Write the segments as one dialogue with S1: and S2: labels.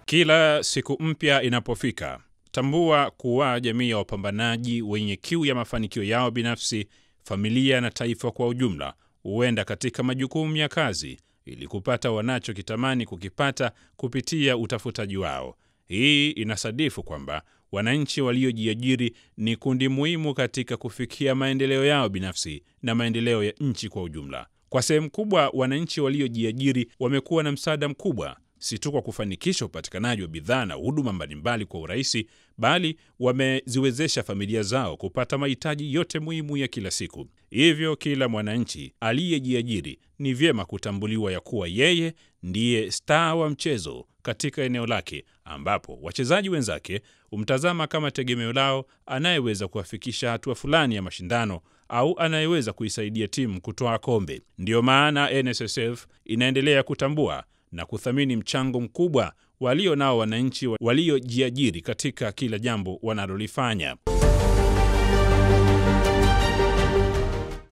S1: Kila siku mpya inapofika, tambua kuwa jamii ya wapambanaji wenye kiu ya mafanikio yao binafsi, familia na taifa kwa ujumla huenda katika majukumu ya kazi ili kupata wanachokitamani kukipata kupitia utafutaji wao. Hii inasadifu kwamba wananchi waliojiajiri ni kundi muhimu katika kufikia maendeleo yao binafsi na maendeleo ya nchi kwa ujumla. Kwa sehemu kubwa, wananchi waliojiajiri wamekuwa na msaada mkubwa, si tu kwa kufanikisha upatikanaji wa bidhaa na huduma mbalimbali kwa urahisi, bali wameziwezesha familia zao kupata mahitaji yote muhimu ya kila siku. Hivyo kila mwananchi aliyejiajiri ni vyema kutambuliwa ya kuwa yeye ndiye star wa mchezo katika eneo lake, ambapo wachezaji wenzake umtazama kama tegemeo lao anayeweza kuwafikisha hatua fulani ya mashindano au anayeweza kuisaidia timu kutoa kombe. Ndio maana NSSF inaendelea kutambua na kuthamini mchango mkubwa walio nao wananchi waliojiajiri katika kila jambo wanalolifanya.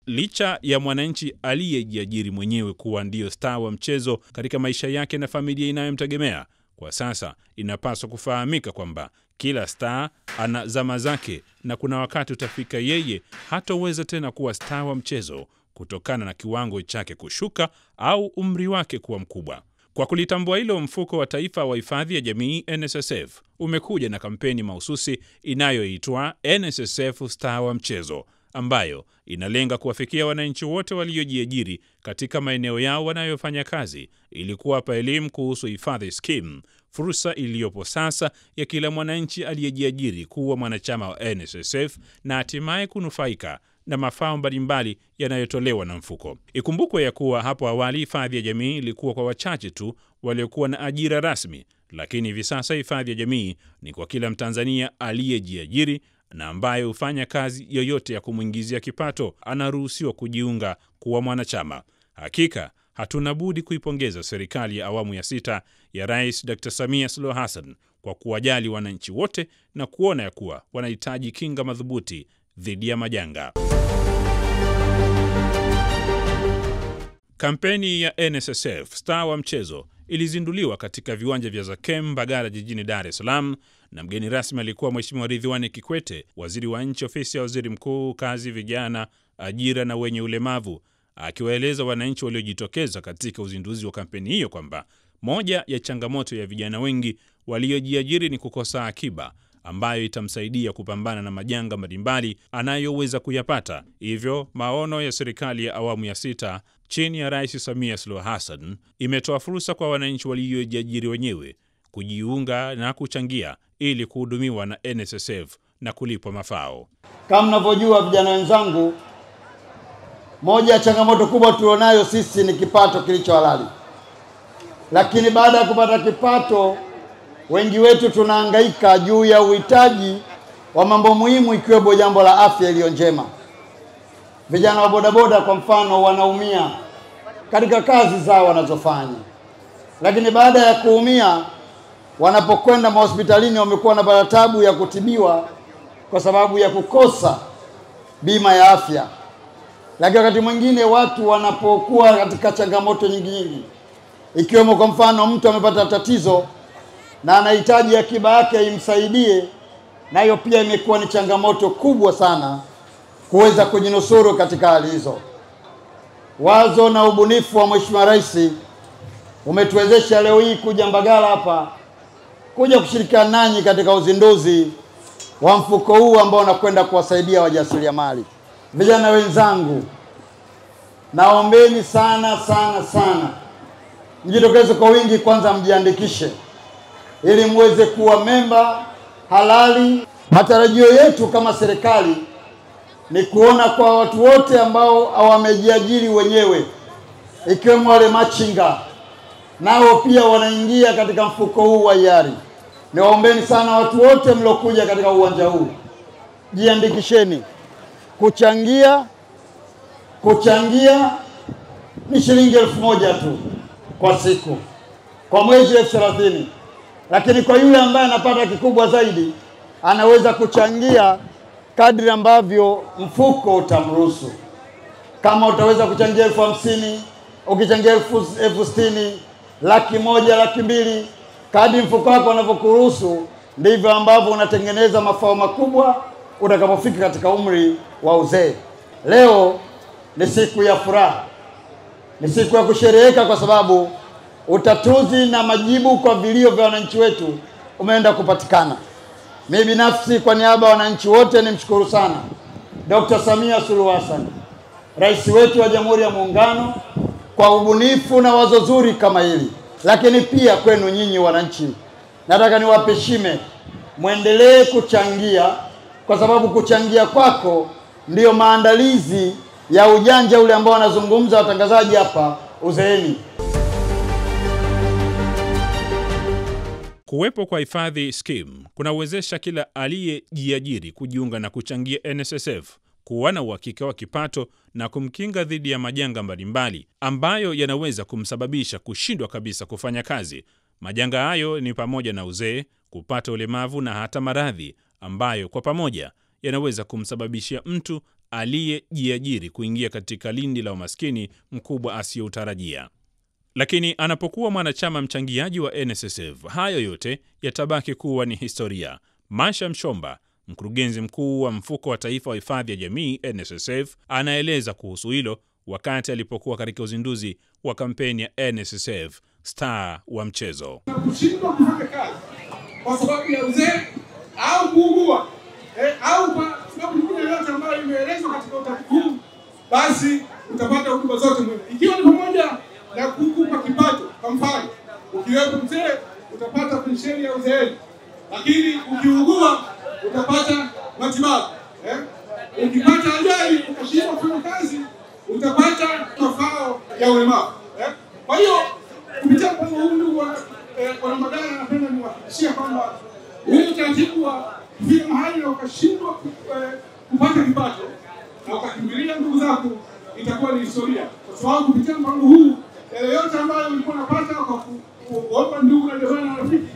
S1: Licha ya mwananchi aliyejiajiri mwenyewe kuwa ndio star wa mchezo katika maisha yake na familia inayomtegemea, kwa sasa inapaswa kufahamika kwamba kila star ana zama zake, na kuna wakati utafika yeye hataweza tena kuwa star wa mchezo kutokana na kiwango chake kushuka au umri wake kuwa mkubwa. Kwa kulitambua hilo, mfuko wa taifa wa hifadhi ya jamii NSSF umekuja na kampeni mahususi inayoitwa NSSF Star wa Mchezo, ambayo inalenga kuwafikia wananchi wote waliojiajiri katika maeneo yao wanayofanya kazi ili kuwapa elimu kuhusu hifadhi scheme, fursa iliyopo sasa ya kila mwananchi aliyejiajiri kuwa mwanachama wa NSSF na hatimaye kunufaika na mafao mbalimbali yanayotolewa na mfuko. Ikumbukwe ya kuwa hapo awali hifadhi ya jamii ilikuwa kwa wachache tu waliokuwa na ajira rasmi, lakini hivi sasa hifadhi ya jamii ni kwa kila Mtanzania aliyejiajiri na ambaye hufanya kazi yoyote ya kumuingizia kipato anaruhusiwa kujiunga kuwa mwanachama. Hakika hatuna budi kuipongeza serikali ya awamu ya 6 ya Rais Dr. Samia Suluhu Hassan kwa kuwajali wananchi wote na kuona ya kuwa wanahitaji kinga madhubuti dhidi ya majanga. Kampeni ya NSSF Star wa Mchezo ilizinduliwa katika viwanja vya Zakem Mbagala jijini Dar es Salaam, na mgeni rasmi alikuwa Mheshimiwa Ridhiwani Kikwete, Waziri wa Nchi Ofisi ya Waziri Mkuu, Kazi, Vijana, Ajira na Wenye Ulemavu, akiwaeleza wananchi waliojitokeza katika uzinduzi wa kampeni hiyo kwamba moja ya changamoto ya vijana wengi waliojiajiri ni kukosa akiba ambayo itamsaidia kupambana na majanga mbalimbali anayoweza kuyapata. Hivyo maono ya serikali ya awamu ya 6 chini ya Rais Samia Suluhu Hassan imetoa fursa kwa wananchi waliojiajiri wenyewe kujiunga na kuchangia ili kuhudumiwa na NSSF na kulipwa mafao.
S2: Kama mnavyojua vijana wenzangu, moja ya changamoto kubwa tulionayo sisi ni kipato kilicho halali. Lakini baada ya kupata kipato, wengi wetu tunahangaika juu ya uhitaji wa mambo muhimu, ikiwemo jambo la afya iliyo njema. Vijana wa bodaboda kwa mfano wanaumia katika kazi zao wanazofanya, lakini baada ya kuumia, wanapokwenda hospitalini wamekuwa na balatabu ya kutibiwa kwa sababu ya kukosa bima ya afya. Lakini wakati mwingine watu wanapokuwa katika changamoto nyingi, ikiwemo kwa mfano mtu amepata tatizo na anahitaji akiba yake imsaidie, nayo pia imekuwa ni changamoto kubwa sana kuweza kujinusuru katika hali hizo. Wazo na ubunifu wa Mheshimiwa Rais umetuwezesha leo hii kuja Mbagala hapa kuja kushirikiana nanyi katika uzinduzi wa mfuko huu ambao unakwenda kuwasaidia wajasiriamali. Vijana wenzangu, naombeni sana mjitokeze kwa wingi, kwanza mjiandikishe ili muweze kuwa memba halali. Matarajio yetu kama serikali ni kuona kwa watu wote ambao wamejiajiri wenyewe, ikiwemo wale machinga, nao pia wanaingia katika mfuko huu wa hiari. Niwaombeni sana watu wote mliokuja katika uwanja huu, jiandikisheni. Kuchangia ni shilingi 1000 tu kwa siku, kwa mwezi 30,000. Lakini kwa yule ambaye anapata kikubwa zaidi, anaweza kuchangia kadri ambavyo mfuko utamruhusu. Kama utaweza kuchangia 50,000, ukichangia 60,000, 100,000, 200,000, Kadri mfuko wako unavyokuruhusu ndivyo ambavyo unatengeneza mafao makubwa utakapofika katika umri wa uzee. Leo ni siku ya furaha, ni siku ya kushereheka kwa sababu utatuzi na majibu kwa vilio vya wananchi wetu umeenda kupatikana. Mimi binafsi kwa niaba ya wananchi wote nimshukuru sana Dr. Samia Suluhu Hassan, Rais wetu wa Jamhuri ya Muungano, kwa ubunifu na wazo zuri kama hili. Lakini pia kwenu nyinyi wananchi, nataka niwape shime, muendelee kuchangia, kwa sababu kuchangia kwako ndiyo maandalizi ya ujanja ule ambao wanazungumza watangazaji hapa uzeeni.
S1: Kuwepo kwa hifadhi scheme kunawezesha kila aliyejiajiri kujiunga na kuchangia NSSF, kuwa na uhakika wa kipato na kumkinga dhidi ya majanga mbalimbali ambayo yanaweza kumsababisha kushindwa kabisa kufanya kazi. Majanga hayo ni pamoja na uzee, kupata ulemavu na hata maradhi ambayo kwa pamoja yanaweza kumsababishia mtu aliyejiajiri kuingia katika lindi la umaskini mkubwa asiyoutarajia. Lakini anapokuwa mwanachama mchangiaji wa NSSF, hayo yote yatabaki kuwa ni historia. Masha Mshomba, mkurugenzi mkuu wa Mfuko wa Taifa wa Hifadhi ya Jamii NSSF, anaeleza kuhusu hilo wakati alipokuwa katika uzinduzi wa kampeni ya NSSF Star wa Mchezo.
S3: Kushindwa kufanya kazi kwa sababu ya uzee au kuugua au kwa sababu nyingine yoyote ambayo imeelezwa katika utafiti huu, basi utapata huduma zote muhimu, ikiwa ni pamoja na kukupa kipato. Kwa mfano, ukiwepo mzee utapata pensheni ya uzeeni, lakini ukiugua utapata matibabu. Ukipata ajali ukashindwa kufanya kazi utapata mafao ya ulemavu. Kwa hiyo kupitia mpango huu, ndugu wa Mbagala, napenda niwahakikishie kwamba huu utaratibu wa kufika mahali na ukashindwa kupata kipato na ukakimbilia ndugu zako itakuwa ni historia, kwa sababu kupitia mpango huu yale yote ambayo ulikuwa unapata kwa kuomba ndugu na jamaa na rafiki,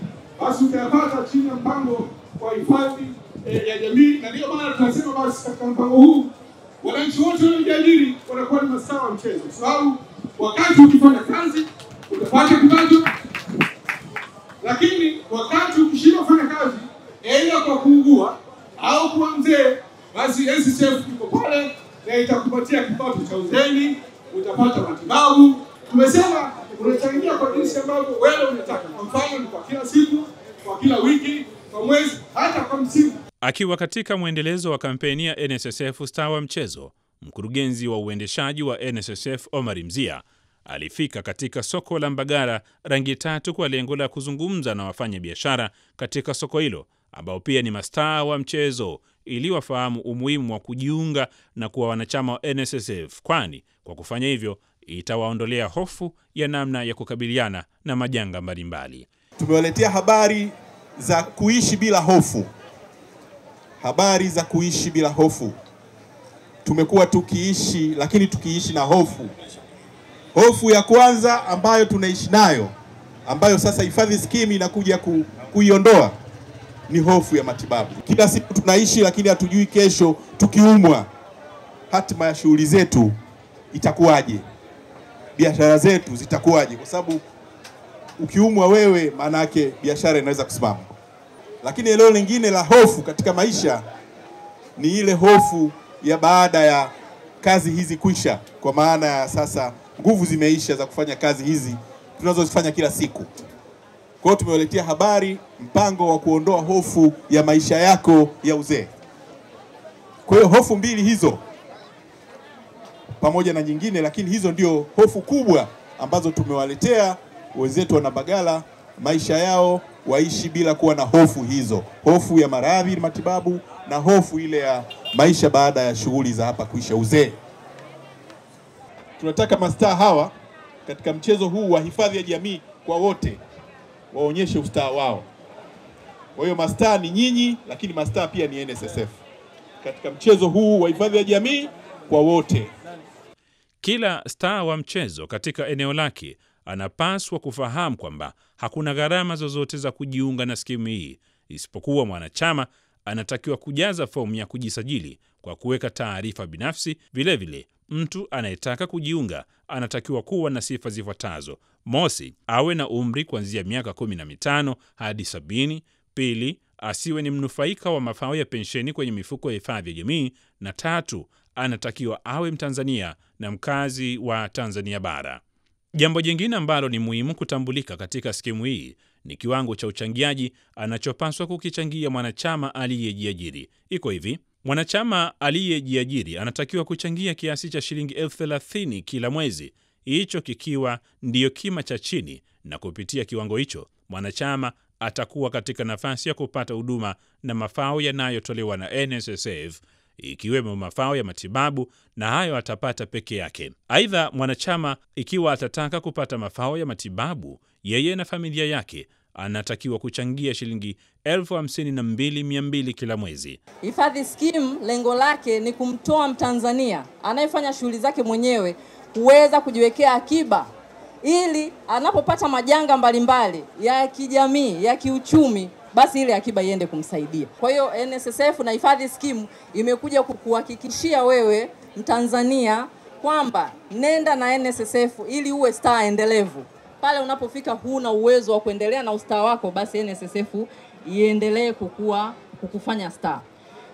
S3: basi utayapata chini ya mpango wa hifadhi ya jamii. Na ndio maana tunasema basi katika mpango huu wananchi wote waliojiajiri wanakuwa ni mastaa wa mchezo, kwa sababu wakati ukifanya kazi utapata kipato, lakini wakati ukishindwa kufanya kazi, aidha kwa kuugua au kuwa mzee, basi NSSF iko pale na itakupatia kipato cha uzeeni, utapata matibabu. Tumesema unachangia kwa jinsi ambavyo wewe unataka. Kwa mfano ni kwa kila siku, kwa kila wiki, kwa mwezi, hata kwa msimu.
S1: Akiwa katika mwendelezo wa kampeni ya NSSF Star wa Mchezo, mkurugenzi wa uendeshaji wa NSSF Omar Mzia alifika katika soko la Mbagala Rangi Tatu kwa lengo la kuzungumza na wafanya biashara katika soko hilo ambao pia ni mastaa wa mchezo, ili wafahamu umuhimu wa kujiunga na kuwa wanachama wa NSSF, kwani kwa kufanya hivyo itawaondolea hofu ya namna ya kukabiliana na majanga mbalimbali.
S4: Tumewaletea habari za kuishi bila hofu. Habari za kuishi bila hofu. Tumekuwa tukiishi, lakini tukiishi na hofu. Hofu ya kwanza ambayo tunaishi nayo, ambayo sasa hifadhi scheme inakuja kuiondoa, ni hofu ya matibabu. Kila siku tunaishi, lakini hatujui kesho tukiumwa hatima ya shughuli zetu itakuwaje, biashara zetu zitakuwaje, kwa sababu ukiumwa wewe maana yake biashara inaweza kusimama. Lakini eneo lingine la hofu katika maisha ni ile hofu ya baada ya kazi hizi kuisha, kwa maana ya sasa nguvu zimeisha za kufanya kazi hizi tunazozifanya kila siku. Kwa hiyo tumewaletea habari, mpango wa kuondoa hofu ya maisha yako ya uzee. Kwa hiyo hofu mbili hizo pamoja na nyingine, lakini hizo ndio hofu kubwa ambazo tumewaletea wenzetu wa Mbagala, maisha yao waishi bila kuwa na hofu hizo. Hofu ya maradhi na matibabu, na hofu ile ya maisha baada ya shughuli za hapa kuisha uzee. Tunataka mastaa hawa katika mchezo huu wa hifadhi ya jamii kwa wote waonyeshe ustaa wao. Kwa hiyo mastaa ni nyinyi, lakini mastaa pia ni NSSF katika mchezo huu wa hifadhi ya jamii kwa wote.
S1: Kila staa wa mchezo katika eneo lake anapaswa kufahamu kwamba hakuna gharama zozote za kujiunga na skimu hii, isipokuwa mwanachama anatakiwa kujaza fomu ya kujisajili kwa kuweka taarifa binafsi. Vilevile Mtu anayetaka kujiunga anatakiwa kuwa na sifa zifuatazo. Mosi, awe na umri kuanzia miaka 15 hadi 70. Pili, asiwe ni mnufaika wa mafao ya pensheni kwenye mifuko ya hifadhi ya jamii. Na tatu, anatakiwa awe Mtanzania na mkazi wa Tanzania bara. Jambo jingine ambalo ni muhimu kutambulika katika skimu hii ni kiwango cha uchangiaji anachopaswa kukichangia mwanachama aliyejiajiri. Iko hivi: mwanachama aliyejiajiri anatakiwa kuchangia kiasi cha shilingi 30,000 kila mwezi, hicho kikiwa ndiyo kima cha chini, na kupitia kiwango hicho mwanachama atakuwa katika nafasi ya kupata huduma na mafao yanayotolewa na NSSF, ikiwemo mafao ya matibabu, na hayo atapata peke yake. Aidha, mwanachama ikiwa atataka kupata mafao ya matibabu, yeye na familia yake anatakiwa kuchangia shilingi 52,200 kila mwezi.
S5: Hifadhi scheme lengo lake ni kumtoa Mtanzania anayefanya shughuli zake mwenyewe kuweza kujiwekea akiba, ili anapopata majanga mbalimbali ya kijamii, ya kiuchumi, basi ile akiba iende kumsaidia. Kwa hiyo NSSF na hifadhi scheme imekuja kukuhakikishia wewe Mtanzania kwamba nenda na NSSF ili uwe star endelevu. Pale unapofika huna uwezo wa kuendelea na ustaa wako, basi NSSF iendelee kukufanya star.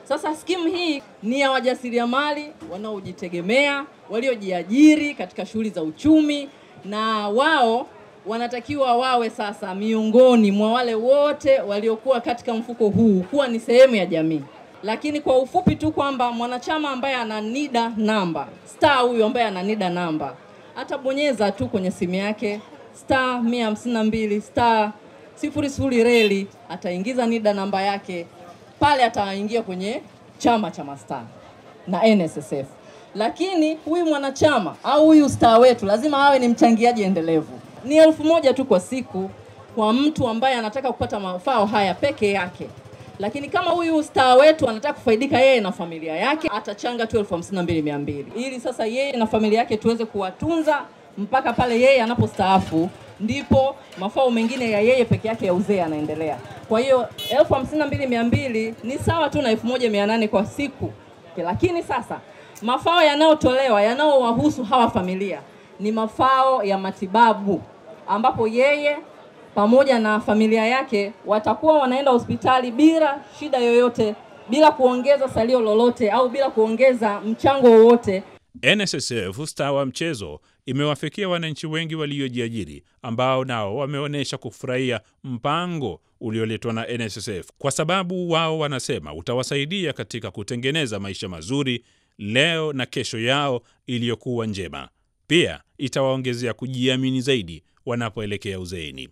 S5: Sasa scheme hii ni ya wajasiriamali wanaojitegemea, waliojiajiri katika shughuli za uchumi, na wao wanatakiwa wawe sasa miongoni mwa wale wote waliokuwa katika mfuko huu kuwa ni sehemu ya jamii. Lakini kwa ufupi tu kwamba mwanachama ambaye ana NIDA namba, star huyu ambaye ana NIDA namba, atabonyeza tu kwenye simu yake star 152 star 00 reli, ataingiza NIDA namba yake, pale ataingia kwenye chama cha mastaa na NSSF. Lakini huyu mwanachama au huyu star wetu lazima awe ni mchangiaji endelevu. Ni 1,000 tu kwa siku kwa mtu ambaye anataka kupata mafao haya peke yake. Lakini kama huyu star wetu anataka kufaidika yeye na familia yake, atachanga tu 52,200 ili sasa yeye na familia yake tuweze kuwatunza mpaka pale yeye anapostaafu, ndipo mafao mengine ya yeye peke yake ya uzee yanaendelea. Kwa hiyo 52,200 ni sawa tu na 1,800 kwa siku. Lakini sasa mafao yanayotolewa yanayowahusu hawa familia ni mafao ya matibabu, ambapo yeye pamoja na familia yake watakuwa wanaenda hospitali bila shida yoyote, bila kuongeza salio lolote au bila kuongeza mchango wowote.
S1: NSSF star wa mchezo imewafikia wananchi wengi waliojiajiri ambao nao wameonyesha kufurahia mpango ulioletwa na NSSF, kwa sababu wao wanasema utawasaidia katika kutengeneza maisha mazuri leo na kesho yao iliyokuwa njema. Pia itawaongezea kujiamini zaidi wanapoelekea uzeeni.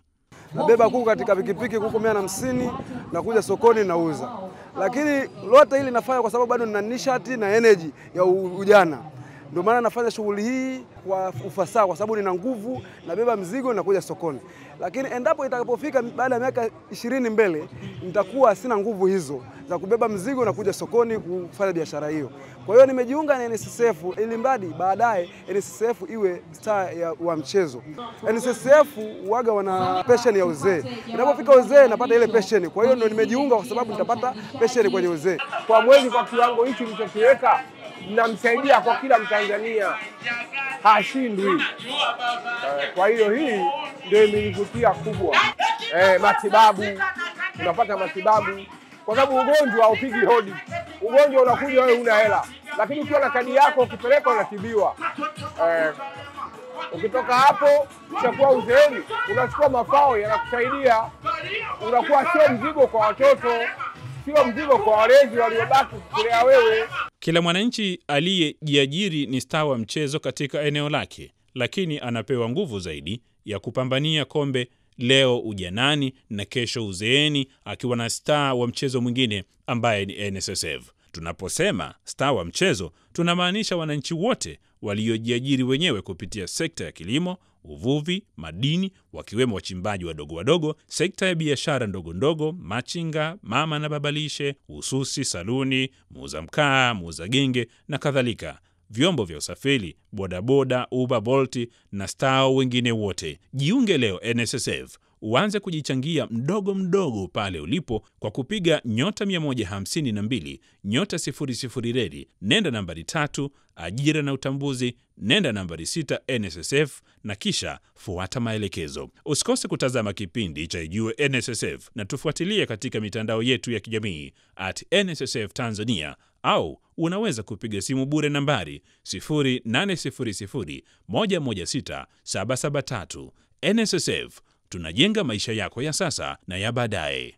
S6: Nabeba kuku katika pikipiki, kuku 150 na kuja sokoni nauza. Lakini lote hili nafanya kwa sababu bado nina nishati na energy ya ujana. Ndio maana nafanya shughuli hii kwa ufasaha, kwa sababu nina nguvu, nabeba mzigo na kuja sokoni. Lakini endapo itakapofika baada ya miaka 20 mbele, nitakuwa sina nguvu hizo za kubeba mzigo na kuja sokoni kufanya biashara hiyo. Kwa hiyo nimejiunga na NSSF ili mradi baadaye NSSF iwe star wa mchezo. NSSF waga wana pension ya uzee. Inapofika uzee napata ile pension. Kwa hiyo ndio nimejiunga kwa sababu nitapata pension kwenye uzee.
S3: Kwa mwezi, kwa kiwango hichi nilichokiweka, namsaidia kwa kila Mtanzania, hashindwi. Kwa hiyo hii ndio imenivutia kubwa. Matibabu, unapata matibabu kwa sababu ugonjwa haupigi hodi. Ugonjwa unakuja wewe una hela, lakini ukiwa na kadi yako ukipeleka unatibiwa. Ukitoka hapo utakuwa uzeeni, unachukua mafao yanakusaidia, unakuwa sio mzigo kwa watoto, sio mzigo kwa walezi waliobaki kulea wewe.
S1: Kila mwananchi aliyejiajiri ni star wa mchezo katika eneo lake, lakini anapewa nguvu zaidi ya kupambania kombe leo ujanani na kesho uzeeni, akiwa na star wa mchezo mwingine ambaye ni NSSF. Tunaposema star wa mchezo, tunamaanisha wananchi wote waliojiajiri wenyewe kupitia sekta ya kilimo, uvuvi, madini, wakiwemo wachimbaji wadogo, sekta ya biashara ndogo, machinga, mama na babalishe, ususi, saluni, muuza mkaa, muuza genge na kadhalika, vyombo vya usafiri, bodaboda, Uber, Bolt na star wengine wote. Jiunge leo NSSF uanze kujichangia mdogo mdogo pale ulipo kwa kupiga *152 *00 redi, nenda nambari 3 ajira na utambuzi, nenda nambari 6 NSSF na kisha fuata maelekezo. Usikose kutazama kipindi cha Ijue NSSF na tufuatilie katika mitandao yetu ya kijamii @NSSF Tanzania, au unaweza kupiga simu bure nambari 0800 116 773. NSSF, tunajenga maisha yako ya sasa na ya baadaye.